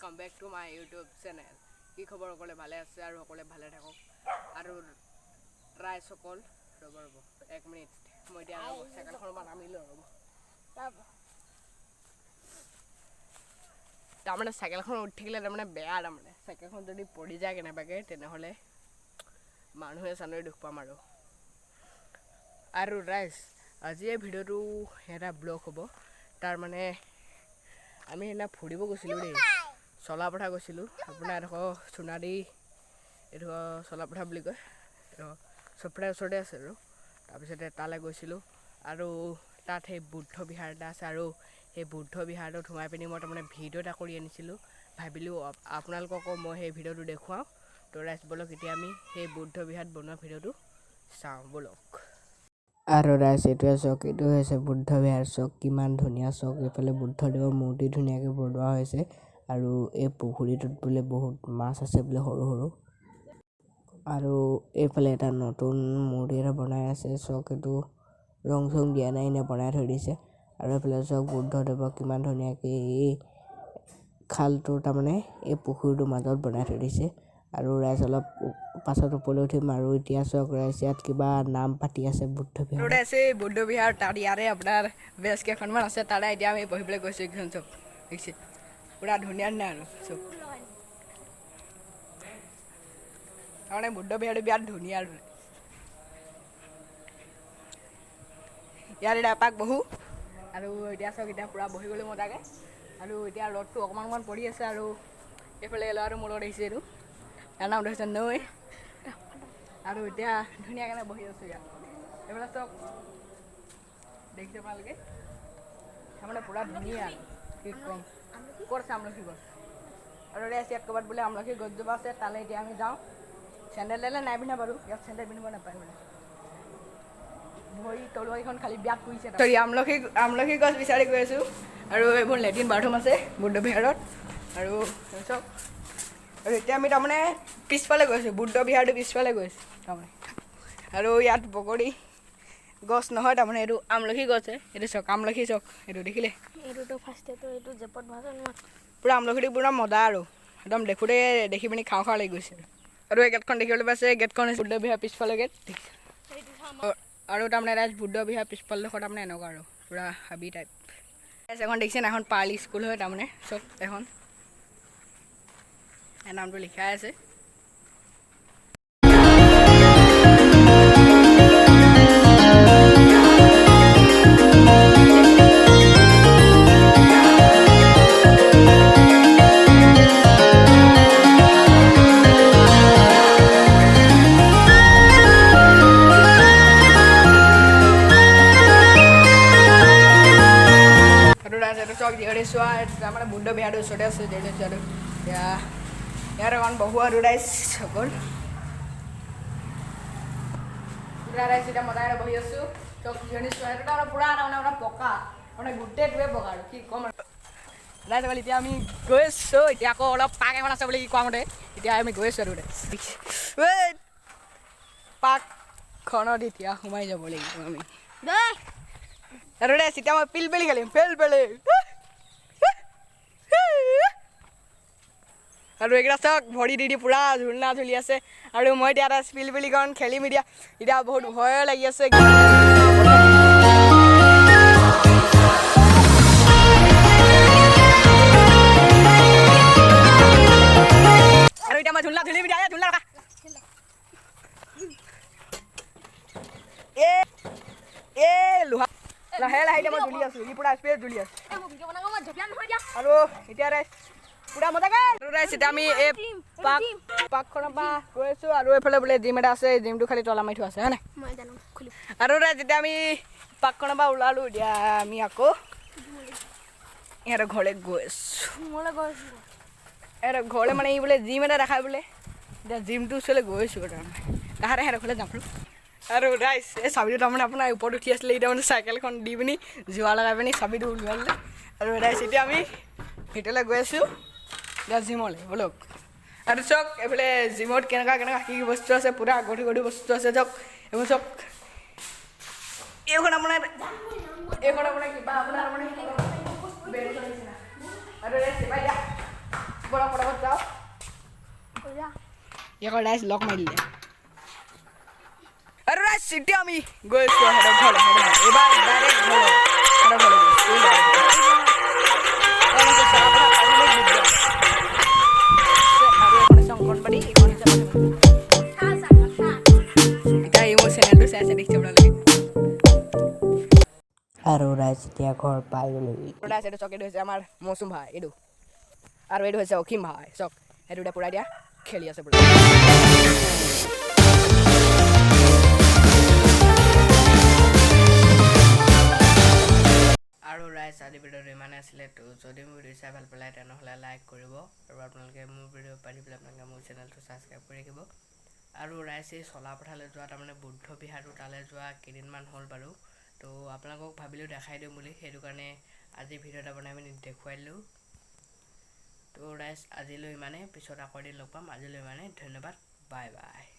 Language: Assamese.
welcome back to my YouTube channel की खबर सकले भाले আছে আৰু সকলে ভালে থাকক আৰু ৰাইজ সকল ৰব এক মিনিট মই দিয়া সাইকেলখন নামিলো ৰব তাৰমানে সাইকেলখন উঠি থাকিলে তাৰমানে বেয়া তাৰমানে সাইকেলখন যদি পৰি যায় কেনেবাকে তেনেহলে মানুহে চানৈ দুখ পাম আৰু ৰাইজ আজি এই ভিডিওটো এটা ব্লগ হ'ব তাৰ মানে আমি এনা ফুৰিব গৈছিলো দেই চলাপথা গৈছিলো আপোনাৰ দেখো সোনাৰী এটো চলাপথা বুলি কয় সফৰা ওচৰতে আছে আৰু তাৰপিছতে তালে গৈছিলো আৰু তাত সেই বুদ্ধ বিহাৰ এটা আছে আৰু সেই বুদ্ধ বিহাৰটো ধুমাই পিনি মই তাৰমানে ভিডিও এটা কৰি আনিছিলো ভাবিলো আপোনালোকক মই সেই ভিডিওটো দেখুৱাও তো ৰাইজ বলক এতিয়া আমি সেই বুদ্ধ বিহাৰত বনোৱা ভিডিওটো চাওঁ বলক আৰু ৰাইজ এইটো চক এইটো হৈছে বুদ্ধ বিহাৰ চক কিমান ধুনীয়া চক এইফালে বুদ্ধদেৱৰ মূৰ্তি ধুনীয়াকৈ বনোৱা হৈছে আৰু এই পুখুৰীটোত বোলে বহুত মাছ আছে বোলে সৰু সৰু আৰু এইফালে এটা নতুন মূৰ্তি এটা বনাই আছে চক এইটো ৰং চং দিয়া নাই নে বনাই থৈ দিছে আৰু এইফালে চক বুদ্ধদেৱক কিমান ধুনীয়াকৈ এই খালটোৰ তাৰমানে এই পুখুৰীটোৰ মাজত বনাই থৈ দিছে আৰু ৰাইজ অলপ পাছত ওপৰলৈ উঠিম আৰু এতিয়া চক ৰাইজ ইয়াত কিবা নাম পাতি আছে বুদ্ধ বিহাৰ আছে বুদ্ধ বিহাৰ তাত ইয়াৰে আপোনাৰ বেছ কেইখনমান আছে তাৰে এতিয়া আমি বহিবলৈ গৈছোঁ এইখন চক দেখিছে পুৰা ধুনীয়া ধুনীয়া আৰু চব তাৰমানে বুদ্ধ বিহাৰটো বিৰাট ধুনীয়া আৰু ইয়াত এতিয়া এপাক বহো আৰু এতিয়া চক এতিয়া পুৰা বহি গ'লো মই তাকে আৰু এতিয়া ৰ'দটো অকণমান পৰি আছে আৰু এইফালে ল'ৰাটো মোৰ লগত আহিছে এইটো ইয়াৰ নাম ধৰিছে নৈ আৰু এতিয়া ধুনীয়াকৈ বহি আছোঁ ইয়াত এইফালে চক দেখিছে আপোনালোকে তাৰমানে পুৰা ধুনীয়া আৰু কি ক'ম ক'ত আছে আমলখি গছ আৰু ইয়াত ক'ৰবাত বোলে আমলখি গছজোপা আছে তালৈ এতিয়া আমি যাওঁ চেণ্ডেল তেলে নাই পিন্ধা বাৰু ইয়াত চেণ্ডেল পিন্ধিব নাপায় মানে ভৰি তলুৱাইখন খালি বিয়াত পৰিছে চৰি আমলখি গছ বিচাৰি গৈ আছোঁ আৰু এইবোৰ লেট্ৰিন বাথৰুম আছে বুদ্ধ বিহাৰত আৰু চব আৰু এতিয়া আমি তাৰমানে পিছফালে গৈছোঁ বুদ্ধ বিহাৰটো পিছফালে গৈছোঁ তাৰমানে আৰু ইয়াত বগৰী গছ নহয় তাৰমানে এইটো আমলখি গছে এইটো চক আমলখি চক এইটো দেখিলে এইটোতো ফাৰ্ষ্টটো এইটো জেপত ভাজা পুৰা আমলখিটো পুৰা মজা আৰু একদম দেখোঁতে দেখি পিনি খাওঁ খাওঁ লাগি গৈছে আৰু এই গেটখন দেখিবলৈ পাইছে গেটখন বুদ্ধ বিহাৰ পিছফালে গেট আৰু তাৰমানে ৰাইজ বুদ্ধ বিহাৰ পিছফালডোখৰ তাৰমানে এনেকুৱা আৰু পুৰা হাবি টাইপ এখন দেখিছে না এখন পাৰ্লি স্কুল হয় তাৰমানে চব এখন নামটো লিখাই আছে মানে বুদ্ধ বিহাৰটোৰ ওচৰতে আছে চোৱাটো ইয়াৰ অকণ বহু আৰু ৰাইজ সকল ৰাইজ এতিয়া মজাৰে বহি আছোঁ চব জিৰণি চোৱাটো তাৰমানে পুৰা তাৰমানে পকা মানে গোটেইটোৱে পকা আৰু কি ক'ম আৰু ৰাইজ অকল এতিয়া আমি গৈ আছোঁ এতিয়া আকৌ অলপ পাক এখন আছে বুলি কোৱা মতে এতিয়া আমি গৈ আছোঁ আৰু পাকখনত এতিয়া সোমাই যাব লাগিব আমি আৰু ৰাইজ এতিয়া মই পিলপেলি খেলিম পেলপেলি আৰু এইকেইটা চক ভৰি দি পুৰা ঝুলনা ঝুলি আছে আৰু মই এতিয়া এটা পিলপিলিখন খেলিম এতিয়া বহুত ভয় লাগি আছে আৰু এতিয়া মই ঝুলনা ঝুলিম এতিয়া ঝুলনা ৰখা এ লোহা লাহে লাহে এতিয়া মই ঝুলি আছোঁ ই পুৰা স্পীড ঝুলি আছোঁ আৰু এতিয়া পুৰা মজা এতিয়া আমি এই পাকখনৰ পৰা গৈ আছোঁ আৰু এইফালে বোলে জিম এটা আছে জিমটো খালি তলা মাৰি থোৱা আছে হয় নাই আৰু যেতিয়া আমি পাকখনৰ পৰা ওলালোঁ এতিয়া আমি আকৌ ইহঁতৰ ঘৰলৈ গৈ আছোঁ ইহঁতৰ ঘৰলৈ মানে ই বোলে জিম এটা দেখাই বোলে এতিয়া জিমটোৰ ওচৰলৈ গৈ আছোঁ তাৰমানে তাহাঁতে সিহঁতৰ ঘৰলৈ যাম আৰু ৰাইজ এই চাবিটো তাৰমানে আপোনাৰ ওপৰত উঠি আছিলে এতিয়া মানে চাইকেলখন দি পিনি জোৰা লগাই পিনি চাবিটো উলিয়াই দিলে আৰু ৰাইজ এতিয়া আমি ভিতৰলৈ গৈ আছোঁ এতিয়া জিমলৈ বলক আৰু চক এইফালে জিমত কেনেকুৱা কি কি বস্তু আছে পুৰা গধুৰ গধুৰ বস্তু আছে চক এইবোৰ চক এইখন আপোনাৰ কিবা আপোনাৰ আৰু আকৌ ৰাইজ লগ মাৰি দিলে আৰু ৰাইজ এতিয়া আমি গৈছোঁ সিহঁতৰ ঘৰলৈ এইবাৰ ডাইৰেক্ট ঘৰলৈ সিহঁতৰ ঘৰলৈ গৈছোঁ আৰু এখন আছে অংগনবাড়ী এখন আছে এতিয়া এই মোৰ চেনেলটো চাই আছে দেখিছে আপোনালোকে আৰু ৰাইজ এতিয়া ঘৰ পাই গ'লোহি ৰাইজ এইটো চক এইটো হৈছে আমাৰ মৌচুম ভাই এইটো আৰু এইটো হৈছে অসীম ভাই চক সেইটো এতিয়া পূৰা এতিয়া খেলি আছে পূৰা আৰু ৰাইজ আজি ভিডিঅ'টো ইমানে আছিলে তো যদি মোৰ ভিডিঅ' চাই ভাল পালে তেনেহ'লে লাইক কৰিব আৰু আপোনালোকে মোৰ ভিডিঅ' পাই পেলাই আপোনালোকে মোৰ চেনেলটো ছাবস্ক্ৰাইব কৰি ৰাখিব আৰু ৰাইজ এই চলাপথাৰলৈ যোৱা তাৰমানে বুদ্ধ বিহাৰটো তালৈ যোৱা কেইদিনমান হ'ল বাৰু তো আপোনালোকক ভাবিলোঁ দেখাই দিওঁ বুলি সেইটো কাৰণে আজি ভিডিঅ' এটা বনাই পিনি দেখুৱাই দিলোঁ তো ৰাইজ আজিলৈ ইমানে পিছত আকৌ এদিন লগ পাম আজিলৈ ইমানে ধন্যবাদ বাই বাই